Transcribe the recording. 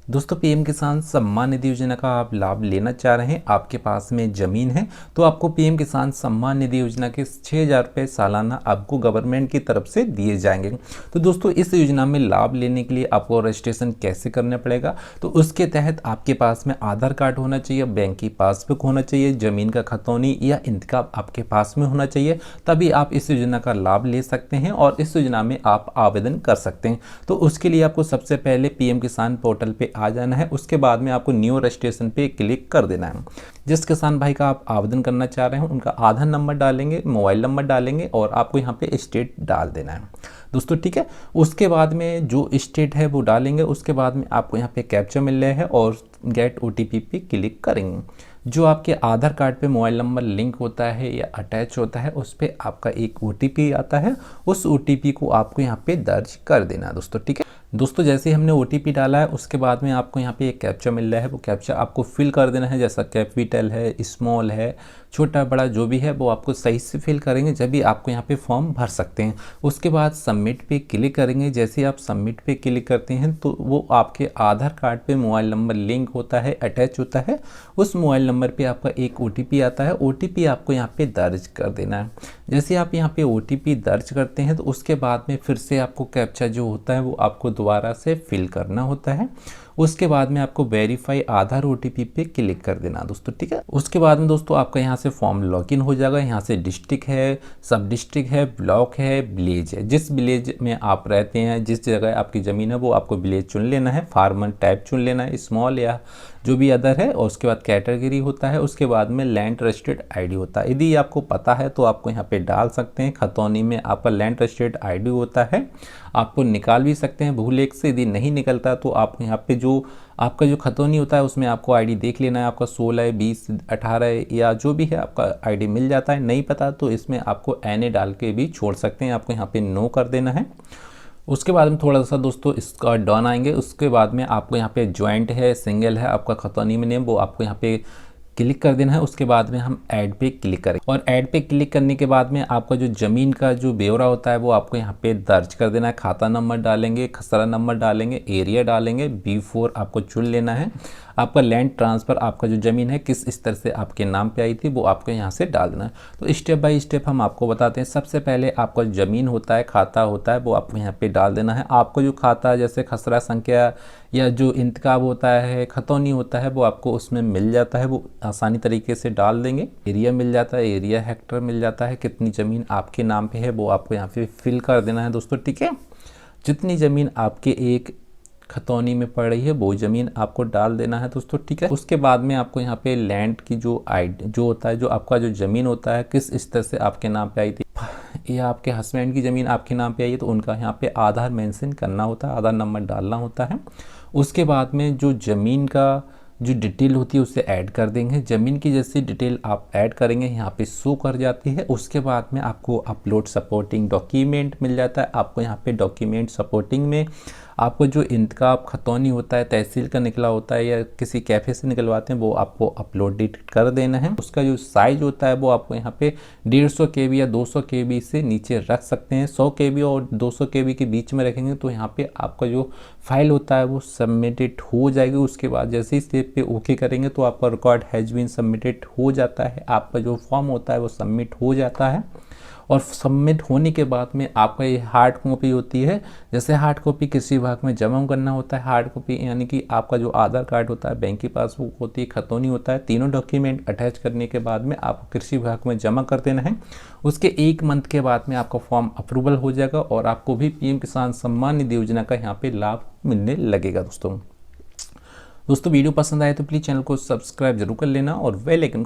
दोस्तों पीएम किसान सम्मान निधि योजना का आप लाभ लेना चाह रहे हैं, आपके पास में ज़मीन है तो आपको पीएम किसान सम्मान निधि योजना के 6,000 रुपये सालाना आपको गवर्नमेंट की तरफ से दिए जाएंगे। तो दोस्तों इस योजना में लाभ लेने के लिए आपको रजिस्ट्रेशन कैसे करना पड़ेगा, तो उसके तहत आपके पास में आधार कार्ड होना चाहिए, बैंक की पासबुक होना चाहिए, ज़मीन का खतौनी या इंतकाब आपके पास में होना चाहिए, तभी आप इस योजना का लाभ ले सकते हैं और इस योजना में आप आवेदन कर सकते हैं। तो उसके लिए आपको सबसे पहले पीएम किसान पोर्टल पे आ जाना है, उसके बाद में आपको न्यू रजिस्ट्रेशन पे क्लिक कर देना है। जिस किसान भाई का आप आवेदन करना चाह रहे हैं उनका आधार नंबर डालेंगे, मोबाइल नंबर डालेंगे और आपको यहाँ पे स्टेट डाल देना है दोस्तों, ठीक है। उसके बाद में जो स्टेट है वो डालेंगे, उसके बाद में आपको यहाँ पे कैप्चा मिल रहा है और गेट ओटीपी पे क्लिक करेंगे। जो आपके आधार कार्ड पे मोबाइल नंबर लिंक होता है या अटैच होता है उस पर आपका एक ओटीपी आता है, उस ओटीपी को आपको यहाँ पे दर्ज कर देना है दोस्तों, ठीक है। दोस्तों जैसे ही हमने ओटीपी डाला है उसके बाद में आपको यहाँ पे एक कैप्चा मिल रहा है, वो कैप्चा आपको फिल कर देना है, जैसा कैपिटल है, स्मॉल है, छोटा बड़ा जो भी है वो आपको सही से फिल करेंगे, जब भी आपको यहाँ पे फॉर्म भर सकते हैं। उसके बाद सबमिट पे क्लिक करेंगे। जैसे आप सबमिट पे क्लिक करते हैं तो वो आपके आधार कार्ड पे मोबाइल नंबर लिंक होता है, अटैच होता है, उस मोबाइल नंबर पे आपका एक ओटीपी आता है, ओटीपी आपको यहाँ पे दर्ज कर देना है। जैसे आप यहाँ पे ओटीपी दर्ज करते हैं तो उसके बाद में फिर से आपको कैप्चा जो होता है वो आपको दोबारा से फिल करना होता है। उसके बाद में आपको वेरीफाई आधार ओटीपी पे क्लिक कर देना दोस्तों, ठीक है। उसके बाद में दोस्तों आपका यहाँ से फॉर्म लॉगिन हो जाएगा। यहाँ से डिस्ट्रिक्ट है, सब डिस्ट्रिक्ट है, ब्लॉक है, विलेज है, जिस विलेज में आप रहते हैं, जिस जगह आपकी ज़मीन है वो आपको विलेज चुन लेना है, फार्मर टाइप चुन लेना है, स्मॉल या जो भी अदर है, और उसके बाद कैटेगरी होता है, उसके बाद में लैंड रजिस्टर्ड आईडी होता है। यदि आपको पता है तो आपको यहाँ पे डाल सकते हैं। खतौनी में आपका लैंड रजिस्टर्ड आईडी होता है, आपको निकाल भी सकते हैं भूलेख से। यदि नहीं निकलता तो आप यहाँ पे जो आपका जो खतौनी होता है उसमें आपको आईडी देख लेना है, आपका 16, 20, 18 या जो भी है आपका आईडी मिल जाता है। नहीं पता तो इसमें आपको एनए डाल के भी छोड़ सकते हैं, आपको यहाँ पे नो कर देना है। उसके बाद में थोड़ा सा दोस्तों इसका डॉन आएंगे। उसके बाद में आपको यहाँ पे ज्वाइंट है, सिंगल है, आपका खतौनी में नेम वो आपको यहाँ पे क्लिक कर देना है। उसके बाद में हम ऐड पे क्लिक करें और ऐड पे क्लिक करने के बाद में आपका जो ज़मीन का जो ब्यौरा होता है वो आपको यहाँ पे दर्ज कर देना है। खाता नंबर डालेंगे, खसरा नंबर डालेंगे, एरिया डालेंगे, B4 आपको चुन लेना है। आपका लैंड ट्रांसफ़र, आपका जो ज़मीन है किस स्तर से आपके नाम पे आई थी वो आपको यहाँ से डाल देना है। तो स्टेप बाय स्टेप हम आपको बताते हैं। सबसे पहले आपका ज़मीन होता है, खाता होता है, वो आपको यहाँ पे डाल देना है। आपको जो खाता जैसे खसरा संख्या या जो इंतकाब होता है, खतौनी होता है, वो आपको उसमें मिल जाता है, वो आसानी तरीके से डाल देंगे। एरिया मिल जाता है, एरिया हेक्टर मिल जाता है, कितनी ज़मीन आपके नाम पे है वो आपको यहाँ पे फिल कर देना है दोस्तों, ठीक है। जितनी ज़मीन आपके एक खतौनी में पड़ रही है वो ज़मीन आपको डाल देना है दोस्तों, ठीक है। उसके बाद में आपको यहाँ पे लैंड की जो आईडी जो होता है, जो आपका जो ज़मीन होता है किस स्तर से आपके नाम पे आई थी, या आपके हस्बैंड की ज़मीन आपके नाम पे आई है तो उनका यहाँ पे आधार मेंशन करना होता है, आधार नंबर डालना होता है। उसके बाद में जो ज़मीन का जो डिटेल होती है उसे ऐड कर देंगे। ज़मीन की जैसी डिटेल आप ऐड करेंगे यहाँ पे शो कर जाती है। उसके बाद में आपको अपलोड सपोर्टिंग डॉक्यूमेंट मिल जाता है। आपको यहाँ पे डॉक्यूमेंट सपोर्टिंग में आपको जो इंतकाब खतौनी होता है, तहसील का निकला होता है या किसी कैफ़े से निकलवाते हैं, वो आपको अपलोडेड कर देना है। उसका जो साइज़ होता है वो आपको यहाँ पे 150 KB या 200 KB से नीचे रख सकते हैं। 100 KB और 200 KB के बीच में रखेंगे तो यहाँ पे आपका जो फाइल होता है वो सबमिटेड हो जाएगी। उसके बाद जैसे ही स्टेप पे ओके करेंगे तो आपका रिकॉर्ड हैज़ बीन सबमिटेड हो जाता है, आपका जो फॉर्म होता है वो सबमिट हो जाता है। और सबमिट होने के बाद में आपका ये हार्ड कॉपी होती है। जैसे हार्ड कॉपी कृषि विभाग में जमा करना होता है, हार्ड कॉपी यानी कि आपका जो आधार कार्ड होता है, बैंक की पासबुक होती है, खतौनी होता है, तीनों डॉक्यूमेंट अटैच करने के बाद में आपको कृषि विभाग में जमा कर देना है। उसके 1 मंथ के बाद में आपका फॉर्म अप्रूवल हो जाएगा और आपको भी पीएम किसान सम्मान निधि योजना का यहाँ पे लाभ मिलने लगेगा दोस्तों। वीडियो पसंद आए तो प्लीज़ चैनल को सब्सक्राइब जरूर कर लेना और बेल आइकन